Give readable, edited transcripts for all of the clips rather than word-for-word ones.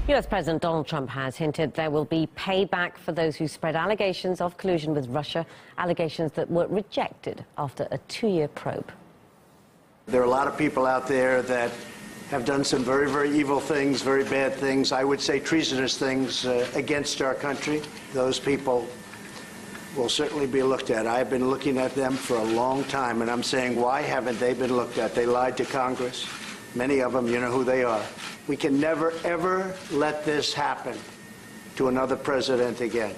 US President Donald Trump has hinted there will be payback for those who spread allegations of collusion with Russia, allegations that were rejected after a 2-year probe. There are a lot of people out there that have done some very, very evil things, very bad things, I would say treasonous things against our country. Those people will certainly be looked at. I've been looking at them for a long time, and I'm saying, why haven't they been looked at? They lied to Congress. Many of them, you know who they are. We can never, ever let this happen to another president again.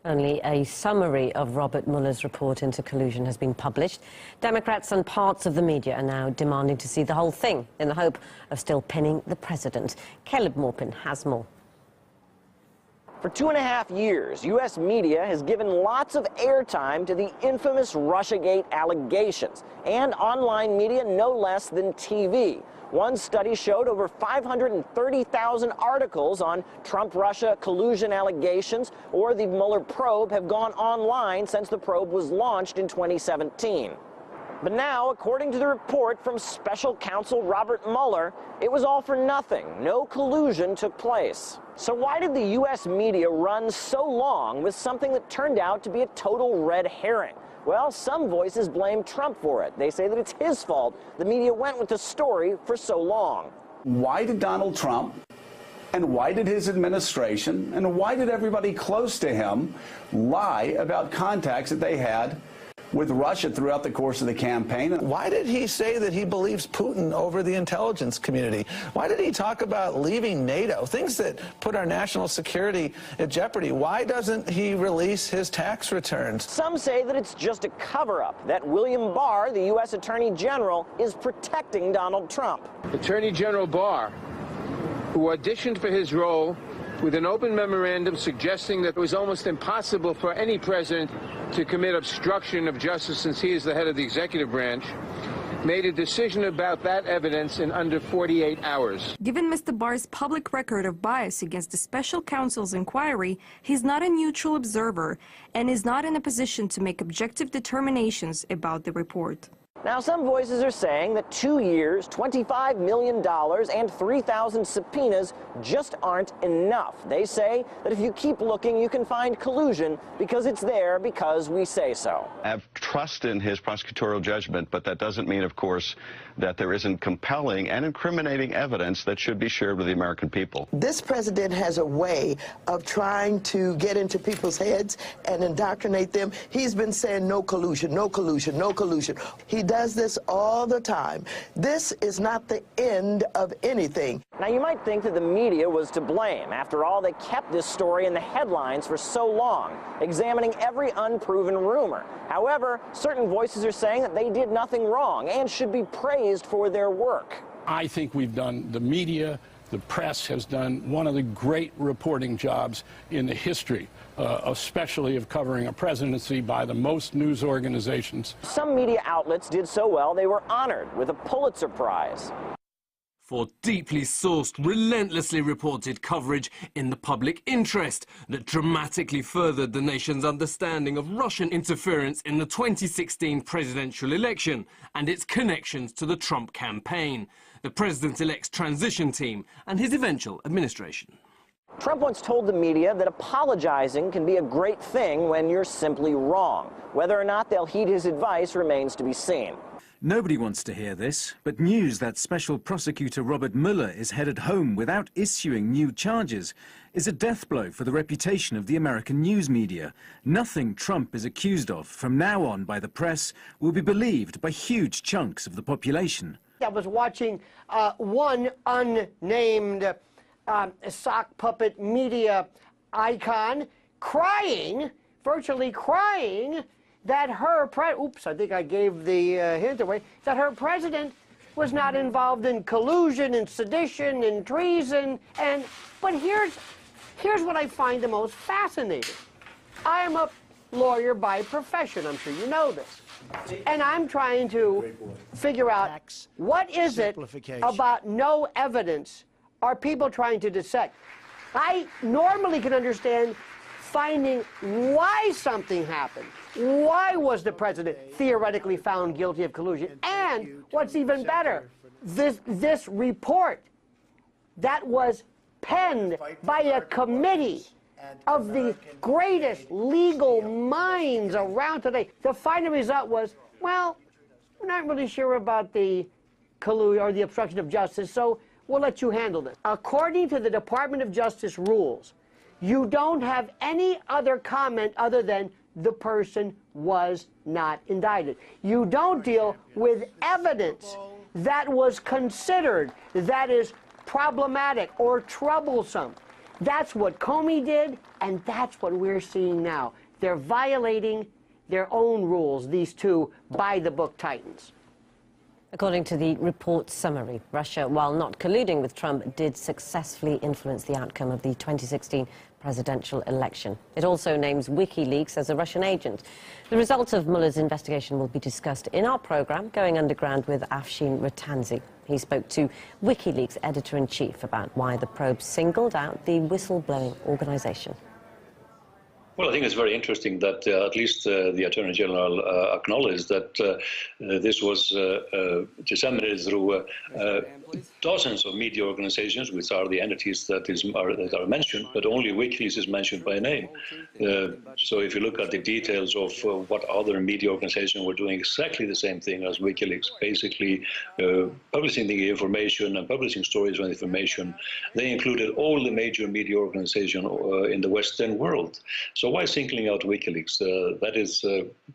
Only a summary of Robert Mueller's report into collusion has been published. Democrats and parts of the media are now demanding to see the whole thing in the hope of still pinning the president. Caleb Morpin has more. For 2.5 years, U.S. media has given lots of airtime to the infamous Russiagate allegations, and online media no less than TV. One study showed over 530,000 articles on Trump-Russia collusion allegations or the Mueller probe have gone online since the probe was launched in 2017. But now, according to the report from Special Counsel Robert Mueller, it was all for nothing. No collusion took place. So why did the U.S. media run so long with something that turned out to be a total red herring? Well, some voices blame Trump for it. They say that it's his fault the media went with the story for so long. Why did Donald Trump and why did his administration and why did everybody close to him lie about contacts that they had with Russia throughout the course of the campaign? Why did he say that he believes Putin over the intelligence community? Why did he talk about leaving NATO, things that put our national security at jeopardy? Why doesn't he release his tax returns? Some say that it's just a cover-up, that William Barr, the U.S. Attorney General, is protecting Donald Trump. Attorney General Barr, who auditioned for his role with an open memorandum suggesting that it was almost impossible for any president to commit obstruction of justice since he is the head of the executive branch, made a decision about that evidence in under 48 hours. Given Mr. Barr's public record of bias against the special counsel's inquiry, he's not a neutral observer and is not in a position to make objective determinations about the report. Now, some voices are saying that 2 years, $25 million, and 3,000 subpoenas just aren't enough. They say that if you keep looking, you can find collusion because it's there because we say so. I have trust in his prosecutorial judgment, but that doesn't mean, of course, that there isn't compelling and incriminating evidence that should be shared with the American people. This president has a way of trying to get into people's heads and indoctrinate them. He's been saying no collusion, no collusion, no collusion. He does this all the time. This is not the end of anything. Now, you might think that the media was to blame. After all, they kept this story in the headlines for so long, examining every unproven rumor. However, certain voices are saying that they did nothing wrong and should be praised for their work. I think we've done, the media, the press has done one of the great reporting jobs in the history, especially of covering a presidency by the most news organizations. Some media outlets did so well they were honored with a Pulitzer Prize. For deeply sourced, relentlessly reported coverage in the public interest that dramatically furthered the nation's understanding of Russian interference in the 2016 presidential election and its connections to the Trump campaign, the president-elect's transition team and his eventual administration. Trump once told the media that apologizing can be a great thing when you're simply wrong. Whether or not they'll heed his advice remains to be seen. Nobody wants to hear this, but news that Special Prosecutor Robert Mueller is headed home without issuing new charges is a death blow for the reputation of the American news media. Nothing Trump is accused of from now on by the press will be believed by huge chunks of the population. I was watching one unnamed sock puppet media icon crying, virtually crying, that her oops, I think I gave the hint away, that her president was not involved in collusion and sedition and treason. But here's what I find the most fascinating. I'm a lawyer by profession, I'm sure you know this. And I'm trying to figure out what is it about no evidence are people trying to dissect. I normally can understand finding why something happened. Why was the president theoretically found guilty of collusion? And what's even better, this report that was penned by a committee of the greatest legal minds around today. The final result was, well, we're not really sure about the collusion or the obstruction of justice, so we'll let you handle this. According to the Department of Justice rules, you don't have any other comment other than the person was not indicted. You don't deal with evidence that was considered that is problematic or troublesome. That's what Comey did, and that's what we're seeing now. They're violating their own rules, these two by-the-book titans. According to the report summary, Russia, while not colluding with Trump, did successfully influence the outcome of the 2016 presidential election. It also names WikiLeaks as a Russian agent. The results of Mueller's investigation will be discussed in our programme, Going Underground, with Afshin Rattanzi. He spoke to WikiLeaks editor-in-chief about why the probe singled out the whistleblowing organisation. Well, I think it's very interesting that at least the Attorney General acknowledged that this was disseminated through dozens of media organizations, which are the entities that are mentioned, but only WikiLeaks is mentioned by name. So if you look at the details of what other media organizations were doing exactly the same thing as WikiLeaks, basically publishing the information and publishing stories on information, they included all the major media organizations in the Western world. So why singling out WikiLeaks? That is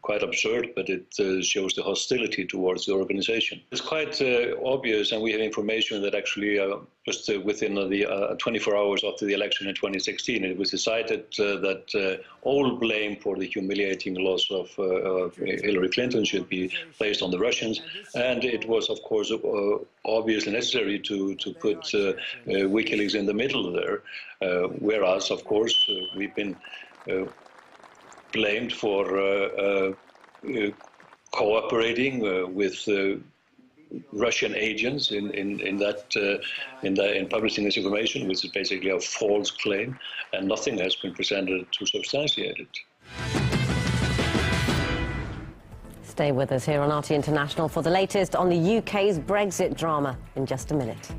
quite absurd, but it shows the hostility towards the organization. It's quite obvious, and we have information that actually just within the 24 hours after the election in 2016, it was decided that all blame for the humiliating loss of Hillary Clinton should be placed on the Russians, and it was, of course, obviously necessary to put WikiLeaks in the middle there, whereas, of course, we've been blamed for cooperating with Russian agents in publishing this information, which is basically a false claim, and nothing has been presented to substantiate it. Stay with us here on RT International for the latest on the UK's Brexit drama in just a minute.